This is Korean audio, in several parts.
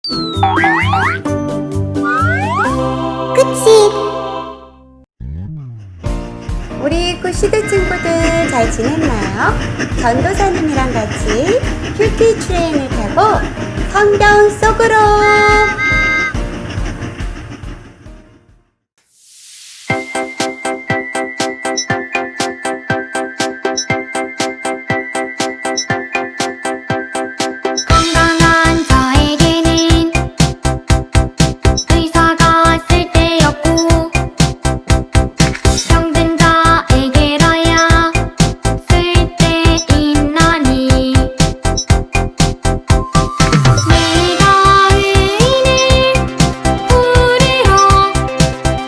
끝이. 우리 구시드 친구들 잘 지냈나요? 전도사님이랑 같이 큐티 트레인을 타고 성경 속으로. 건강한 저에게는 의사가 쓸데없고 병든 자에게라야 쓸데있나니 내가 의인을 부르러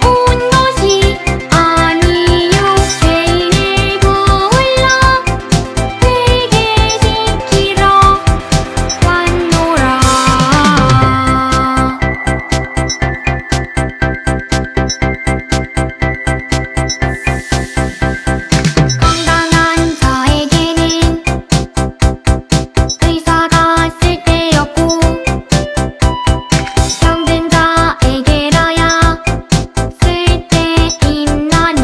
온 것이 아니요 죄인을 불러 회개시키러 왔노라. 건강한 저에게는 의사가 쓸데없고 병든 자에게라야 쓸데있나니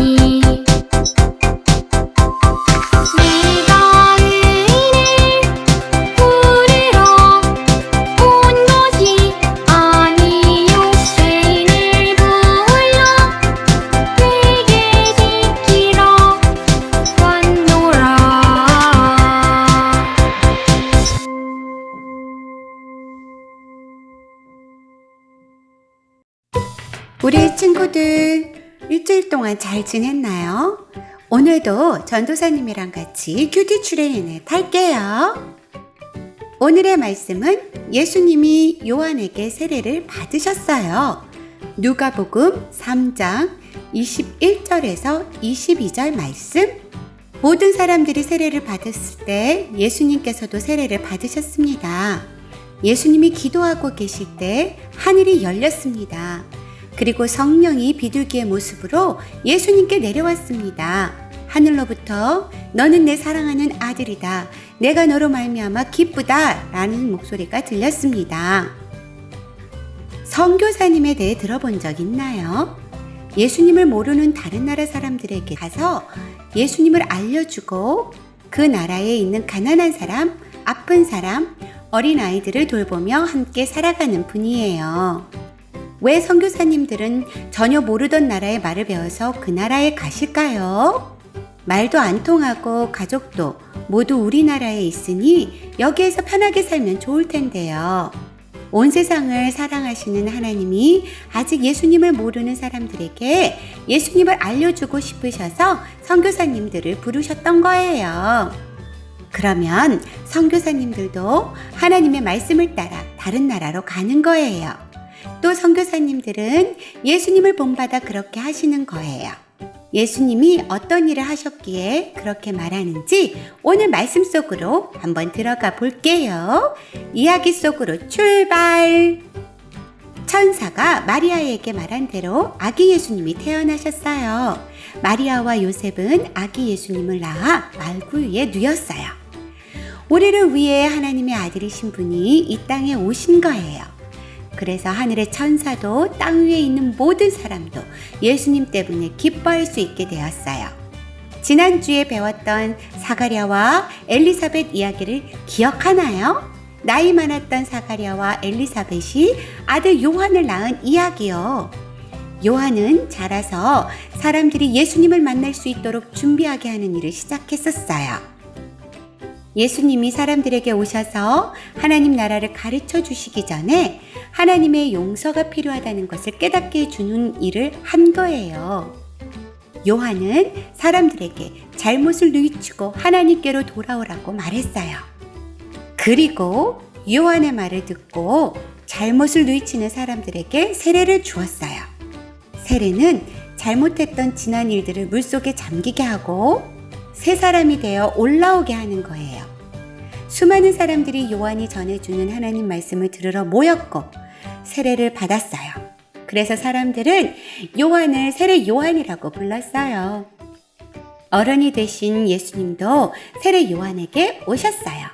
내가 의인을 부르러 온 것이 아니요 죄인을 불러 회개시키러 왔노라. 우리 친구들 일주일 동안 잘 지냈나요? 오늘도 전도사님이랑 같이 큐티 트레인을 탈게요. 오늘의 말씀은 예수님이 요한에게 세례를 받으셨어요. 누가복음 3장 21절에서 22절 말씀. 모든 사람들이 세례를 받았을 때 예수님께서도 세례를 받으셨습니다. 예수님이 기도하고 계실 때 하늘이 열렸습니다. 그리고 성령이 비둘기의 모습으로 예수님께 내려왔습니다. 하늘로부터 너는 내 사랑하는 아들이다. 내가 너로 말미암아 기쁘다. 라는 목소리가 들렸습니다. 선교사님에 대해 들어본 적 있나요? 예수님을 모르는 다른 나라 사람들에게 가서 예수님을 알려주고 그 나라에 있는 가난한 사람, 아픈 사람, 어린아이들을 돌보며 함께 살아가는 분이에요. 왜 선교사님들은 전혀 모르던 나라의 말을 배워서 그 나라에 가실까요? 말도 안 통하고 가족도 모두 우리나라에 있으니 여기에서 편하게 살면 좋을 텐데요. 온 세상을 사랑하시는 하나님이 아직 예수님을 모르는 사람들에게 예수님을 알려주고 싶으셔서 선교사님들을 부르셨던 거예요. 그러면 선교사님들도 하나님의 말씀을 따라 다른 나라로 가는 거예요. 또 선교사님들은 예수님을 본받아 그렇게 하시는 거예요. 예수님이 어떤 일을 하셨기에 그렇게 말하는지 오늘 말씀 속으로 한번 들어가 볼게요. 이야기 속으로 출발! 천사가 마리아에게 말한 대로 아기 예수님이 태어나셨어요. 마리아와 요셉은 아기 예수님을 낳아 말구유에 누였어요. 우리를 위해 하나님의 아들이신 분이 이 땅에 오신 거예요. 그래서 하늘의 천사도 땅 위에 있는 모든 사람도 예수님 때문에 기뻐할 수 있게 되었어요. 지난주에 배웠던 사가랴와 엘리사벳 이야기를 기억하나요? 나이 많았던 사가랴와 엘리사벳이 아들 요한을 낳은 이야기요. 요한은 자라서 사람들이 예수님을 만날 수 있도록 준비하게 하는 일을 시작했었어요. 예수님이 사람들에게 오셔서 하나님 나라를 가르쳐 주시기 전에 하나님의 용서가 필요하다는 것을 깨닫게 해주는 일을 한 거예요. 요한은 사람들에게 잘못을 뉘우치고 하나님께로 돌아오라고 말했어요. 그리고 요한의 말을 듣고 잘못을 뉘우치는 사람들에게 세례를 주었어요. 세례는 잘못했던 지난 일들을 물속에 잠기게 하고 새 사람이 되어 올라오게 하는 거예요. 수많은 사람들이 요한이 전해주는 하나님 말씀을 들으러 모였고 세례를 받았어요. 그래서 사람들은 요한을 세례 요한이라고 불렀어요. 어른이 되신 예수님도 세례 요한에게 오셨어요.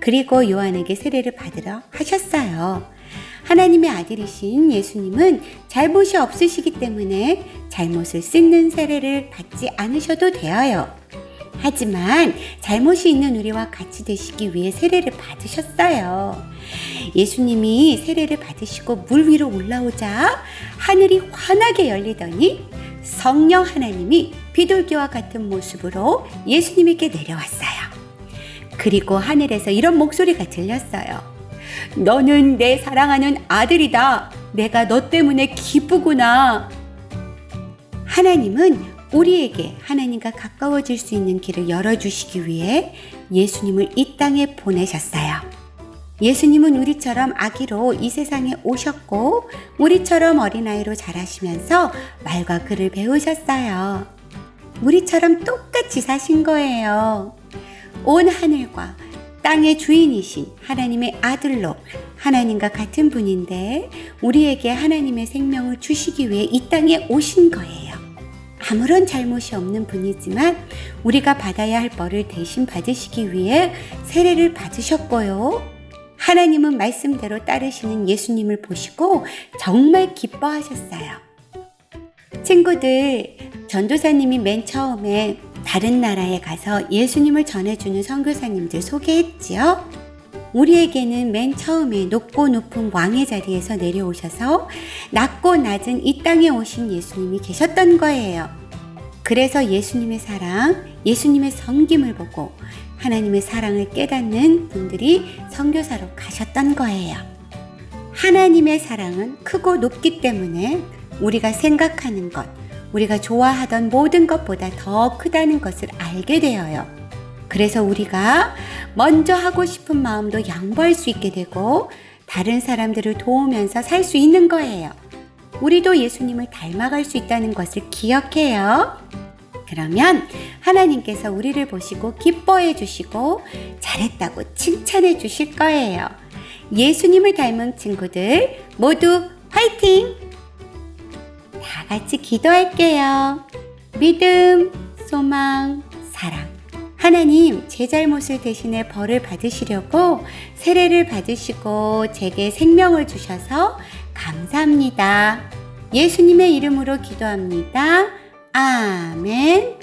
그리고 요한에게 세례를 받으러 하셨어요. 하나님의 아들이신 예수님은 잘못이 없으시기 때문에 잘못을 씻는 세례를 받지 않으셔도 되어요. 하지만 잘못이 있는 우리와 같이 되시기 위해 세례를 받으셨어요. 예수님이 세례를 받으시고 물 위로 올라오자 하늘이 환하게 열리더니 성령 하나님이 비둘기와 같은 모습으로 예수님에게 내려왔어요. 그리고 하늘에서 이런 목소리가 들렸어요. 너는 내 사랑하는 아들이다. 내가 너 때문에 기쁘구나. 하나님은 우리에게 하나님과 가까워질 수 있는 길을 열어주시기 위해 예수님을 이 땅에 보내셨어요. 예수님은 우리처럼 아기로 이 세상에 오셨고 우리처럼 어린아이로 자라시면서 말과 글을 배우셨어요. 우리처럼 똑같이 사신 거예요. 온 하늘과 땅의 주인이신 하나님의 아들로 하나님과 같은 분인데 우리에게 하나님의 생명을 주시기 위해 이 땅에 오신 거예요. 아무런 잘못이 없는 분이지만 우리가 받아야 할 벌을 대신 받으시기 위해 세례를 받으셨고요. 하나님은 말씀대로 따르시는 예수님을 보시고 정말 기뻐하셨어요. 친구들, 전도사님이 맨 처음에 다른 나라에 가서 예수님을 전해주는 선교사님들 소개했지요. 우리에게는 맨 처음에 높고 높은 왕의 자리에서 내려오셔서 낮고 낮은 이 땅에 오신 예수님이 계셨던 거예요. 그래서 예수님의 사랑, 예수님의 섬김을 보고 하나님의 사랑을 깨닫는 분들이 선교사로 가셨던 거예요. 하나님의 사랑은 크고 높기 때문에 우리가 생각하는 것, 우리가 좋아하던 모든 것보다 더 크다는 것을 알게 되어요. 그래서 우리가 먼저 하고 싶은 마음도 양보할 수 있게 되고 다른 사람들을 도우면서 살 수 있는 거예요. 우리도 예수님을 닮아갈 수 있다는 것을 기억해요. 그러면 하나님께서 우리를 보시고 기뻐해 주시고 잘했다고 칭찬해 주실 거예요. 예수님을 닮은 친구들 모두 화이팅! 다 같이 기도할게요. 믿음, 소망, 사랑. 하나님, 제 잘못을 대신해 벌을 받으시려고 세례를 받으시고 제게 생명을 주셔서 감사합니다. 예수님의 이름으로 기도합니다. 아멘.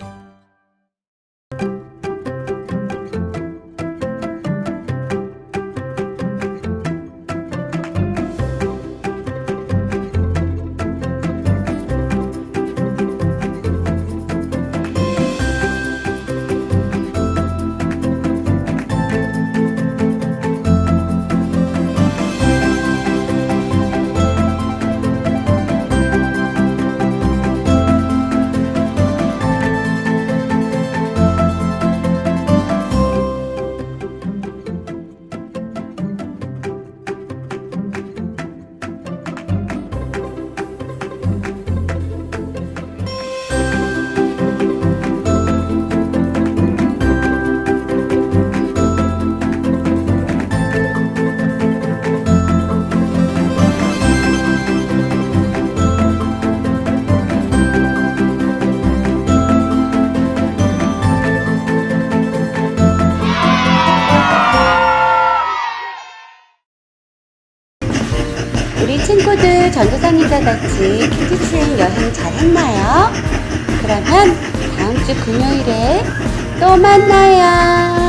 우리 친구들 전도사님과 같이 키즈트레인 여행 잘 했나요? 그러면 다음 주 금요일에 또 만나요.